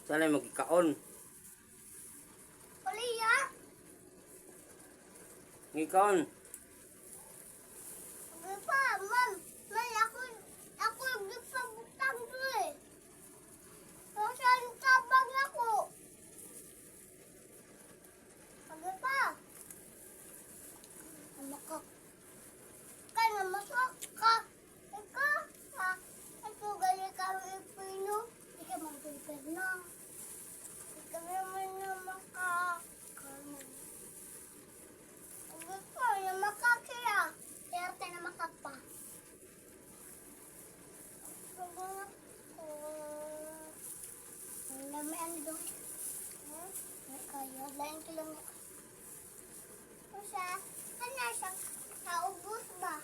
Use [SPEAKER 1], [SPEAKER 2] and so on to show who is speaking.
[SPEAKER 1] Sana magkikaon.
[SPEAKER 2] Kuliya.
[SPEAKER 1] Ngikaon.
[SPEAKER 2] Di pa, ma'am. May ako nagpabutang ko eh. Saan tabang ako? Di pa. Amakak. Kaya masok ka. Ikaw, ha? Ito gali ka ang ipino. Ikaw mag-ipino. Ikaw naman na makakaano. Ito, na makak siya. Kaya tayo na makak pa. May ano doon? May kaya. Lain ko lang. Ano siya? Ano siya? Naubos ba?